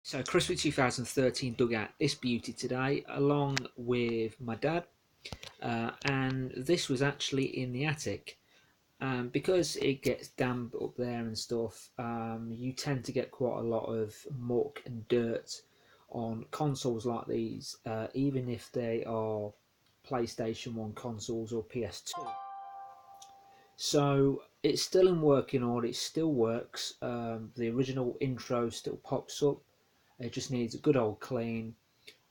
So Chriswiiu2013 dug out this beauty today along with my dad, and this was actually in the attic. Because it gets damp up there and stuff, you tend to get quite a lot of muck and dirt on consoles like these, even if they are PlayStation 1 consoles or PS2. So it's still in working order, it still works. The original intro still pops up. It just needs a good old clean.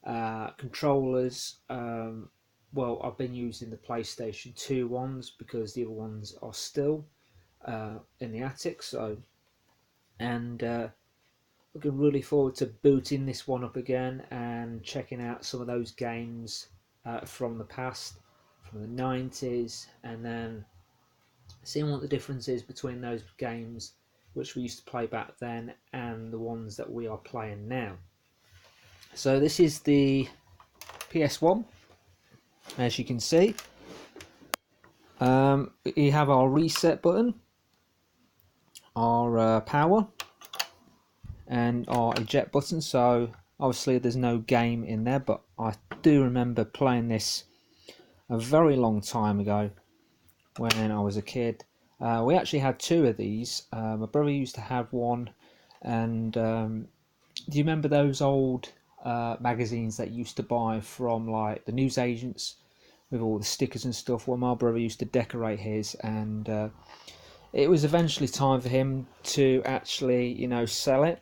Controllers, well, I've been using the PlayStation 2 ones because the other ones are still in the attic. So, and looking really forward to booting this one up again and checking out some of those games from the past, from the 90s, and then seeing what the difference is between those games which we used to play back then and the ones that we are playing now. So this is the PS1, as you can see. We have our reset button, our power, and our eject button. So obviously there's no game in there, but I do remember playing this a very long time ago when I was a kid. We actually had two of these. My brother used to have one, and do you remember those old magazines that you used to buy from like the newsagents with all the stickers and stuff? Well, my brother used to decorate his, and it was eventually time for him to actually, sell it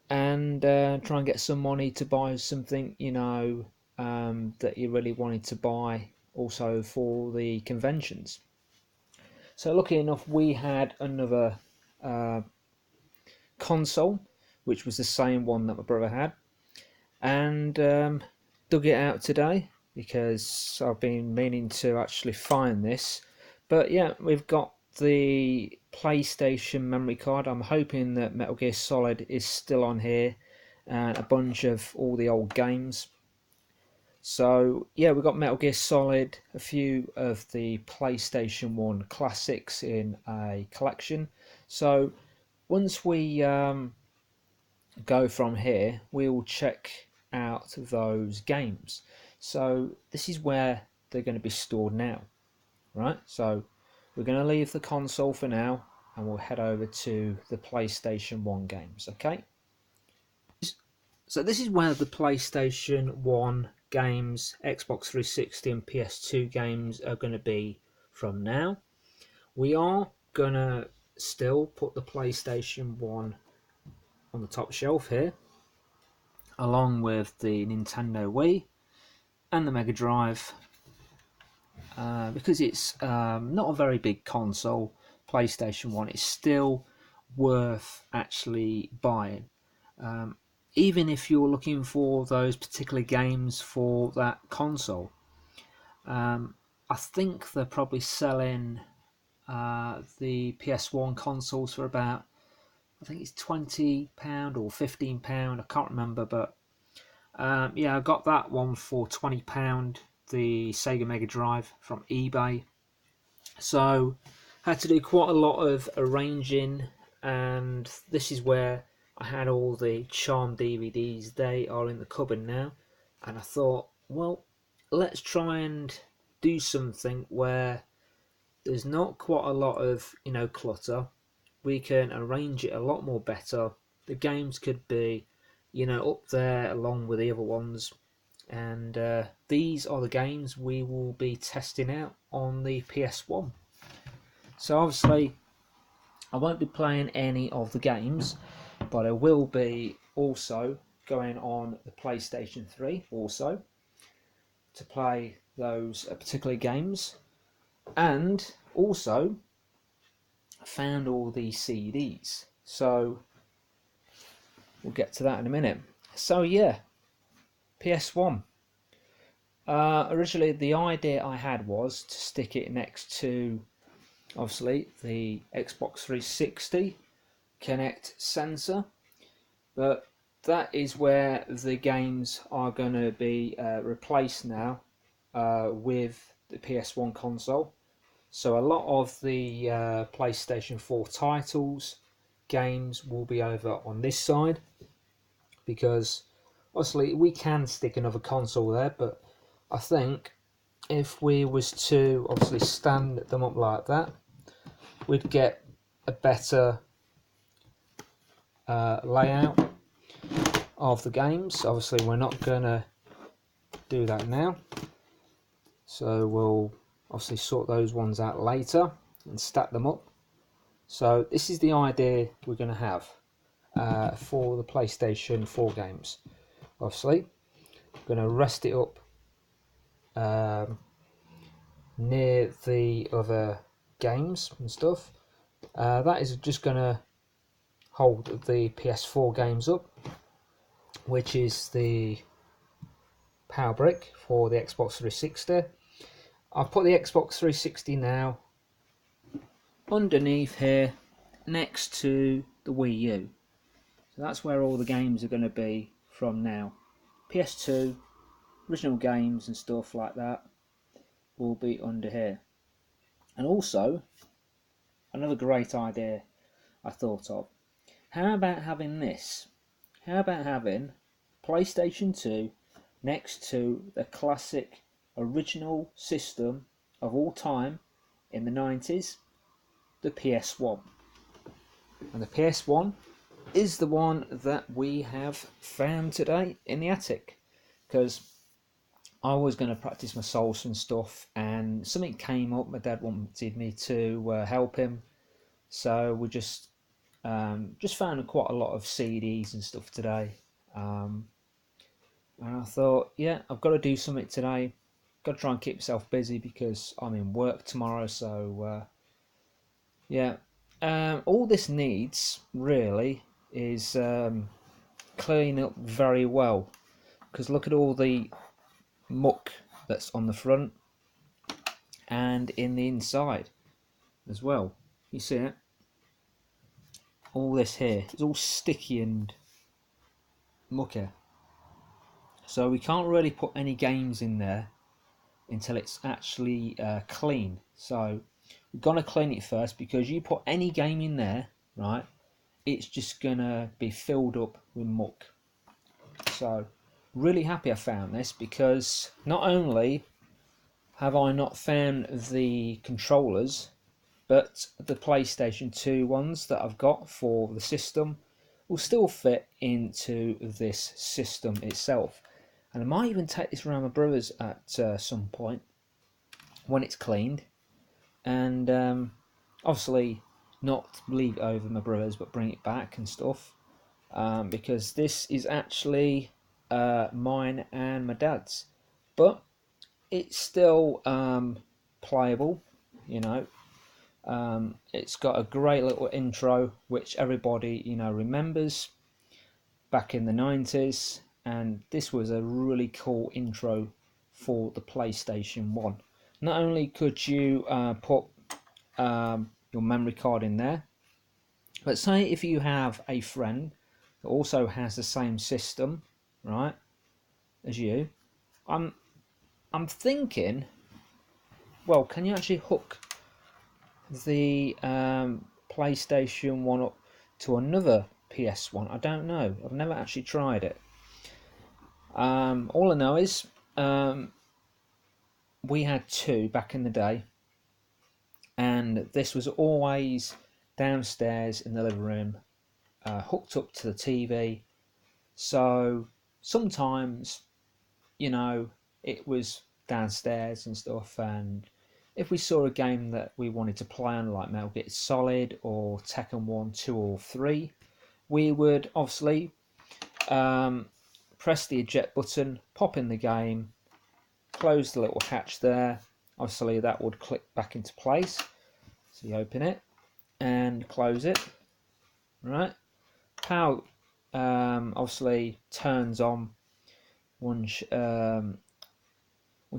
and try and get some money to buy something, that he really wanted to buy also for the conventions. So lucky enough, we had another uh, console, which was the same one that my brother had, and dug it out today because I've been meaning to actually find this. But yeah, we've got the PlayStation memory card. I'm hoping that Metal Gear Solid is still on here and a bunch of all the old games. So yeah, we've got Metal Gear Solid, a few of the PlayStation 1 classics in a collection. So once we go from here, we'll check out those games. So this is where they're going to be stored now, right? So we're going to leave the console for now and we'll head over to the PlayStation 1 games, okay? So this is where the PlayStation 1 games, Xbox 360 and PS2 games are going to be from now. We are going to still put the PlayStation 1 on the top shelf here, along with the Nintendo Wii and the Mega Drive, because it's not a very big console. PlayStation 1 is still worth actually buying. Even if you're looking for those particular games for that console. I think they're probably selling the PS1 consoles for about, I think it's £20 or £15. I can't remember, but yeah, I got that one for £20, the Sega Mega Drive from eBay. So I had to do quite a lot of arranging, and this is where I had all the Charm DVDs. They are in the cupboard now, and I thought, well, let's try and do something where there's not quite a lot of clutter. We can arrange it a lot more better. The games could be up there along with the other ones, and these are the games we will be testing out on the PS1. So obviously I won't be playing any of the games, but I will be also going on the PlayStation 3 also to play those particular games, and also found all the CDs. So we'll get to that in a minute. So yeah, PS1. Originally, the idea I had was to stick it next to, obviously, the Xbox 360 Kinect sensor, but that is where the games are going to be replaced now with the PS1 console. So a lot of the PlayStation 4 titles, games will be over on this side, because obviously we can stick another console there, but I think if we was to obviously stand them up like that, we'd get a better layout of the games. Obviously we're not gonna do that now, so we'll obviously sort those ones out later and stack them up. So this is the idea we're going to have for the PlayStation 4 games. Obviously we're going to rest it up near the other games and stuff. That is just going to hold the PS4 games up, which is the power brick for the Xbox 360. I've put the Xbox 360 now underneath here next to the Wii U. So that's where all the games are going to be from now. PS2, original games and stuff like that will be under here. And also, another great idea I thought of. How about having this? How about having PlayStation 2 next to the classic original system of all time in the 90s, the PS1. And the PS1 is the one that we have found today in the attic, because I was going to practice my salsa and stuff, and something came up. My dad wanted me to help him, so we just found quite a lot of CDs and stuff today, and I thought, yeah, I've got to do something today. Got to try and keep myself busy because I'm in work tomorrow. So yeah, all this needs really is clean up very well, because look at all the muck that's on the front and in the inside as well. You see it? All this here is all sticky and mucky, so we can't really put any games in there until it's actually clean. So we're gonna clean it first, because you put any game in there, right, it's just gonna be filled up with muck. So really happy I found this, because not only have I not found the controllers, but the PlayStation 2 ones that I've got for the system will still fit into this system itself. And I might even take this around my brother's at some point when it's cleaned, and obviously not leave it over my brother's but bring it back and stuff, because this is actually mine and my dad's, but it's still playable, you know. It's got a great little intro which everybody, you know, remembers back in the 90s, and this was a really cool intro for the PlayStation 1. Not only could you put your memory card in there, but say if you have a friend that also has the same system, right, as you, I'm thinking, well, can you actually hook the PlayStation 1 up to another PS1? I don't know. I've never actually tried it. All I know is we had two back in the day, and this was always downstairs in the living room, hooked up to the TV. So sometimes, you know, it was downstairs and stuff, and if we saw a game that we wanted to play on, like Metal Gear Solid or Tekken 1, 2 or 3, we would obviously press the eject button, pop in the game, close the little hatch there. Obviously that would click back into place. So you open it and close it, right? Power obviously turns on once the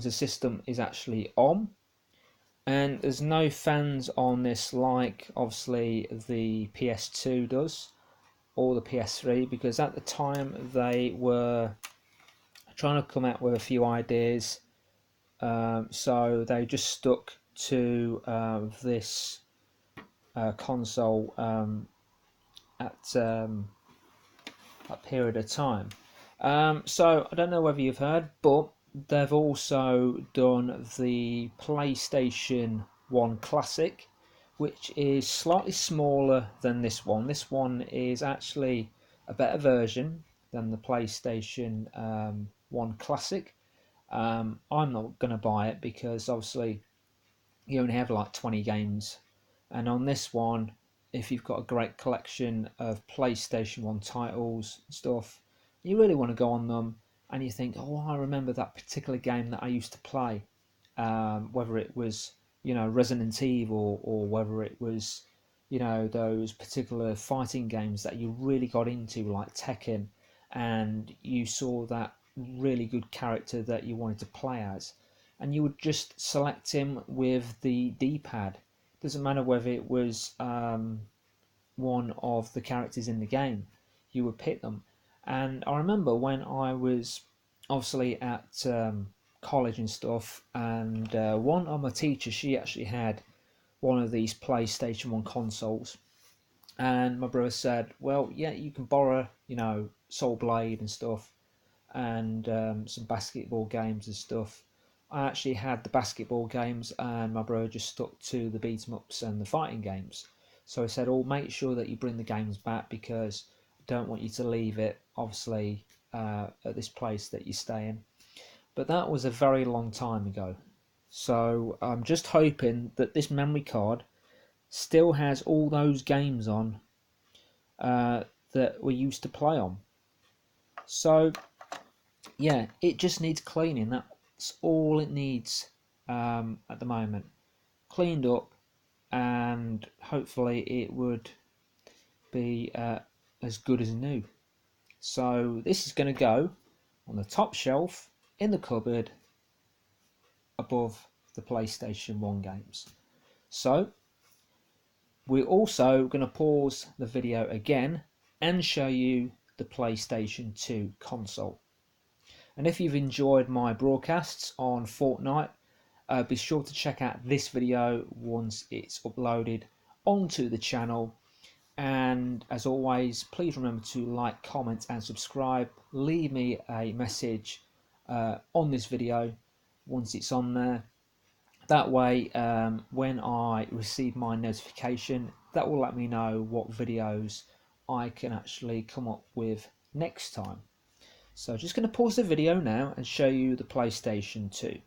system is actually on, and there's no fans on this like obviously the PS2 does or the PS3, because at the time they were trying to come out with a few ideas, so they just stuck to this console at that period of time. So I don't know whether you've heard, but they've also done the PlayStation 1 Classic, which is slightly smaller than this one. This one is actually a better version than the PlayStation 1 Classic. I'm not going to buy it because obviously you only have like 20 games, and on this one, if you've got a great collection of PlayStation 1 titles and stuff, you really want to go on them, and you think, oh, I remember that particular game that I used to play, whether it was, Resident Evil, or whether it was, those particular fighting games that you really got into, like Tekken, and you saw that really good character that you wanted to play as, and you would just select him with the D-pad. Doesn't matter whether it was one of the characters in the game, you would pick them. And I remember when I was obviously at college and stuff, and one of my teachers, she actually had one of these PlayStation 1 consoles, and my brother said, well, yeah, you can borrow, Soul Blade and stuff, and some basketball games and stuff. I actually had the basketball games, and my brother just stuck to the beat 'em ups and the fighting games. So I said, "Oh, make sure that you bring the games back because I don't want you to leave it, obviously, at this place that you stay in." But that was a very long time ago. So I'm just hoping that this memory card still has all those games on that we used to play on. So yeah, it just needs cleaning. That's all it needs at the moment. Cleaned up, and hopefully it would be as good as new. So this is going to go on the top shelf in the cupboard above the PlayStation 1 games. So we're also going to pause the video again and show you the PlayStation 2 console. And if you've enjoyed my broadcasts on Fortnite, be sure to check out this video once it's uploaded onto the channel. And as always, please remember to like, comment and subscribe. Leave me a message on this video once it's on there. That way, when I receive my notification, that will let me know what videos I can actually come up with next time. So just going to pause the video now and show you the PlayStation 2.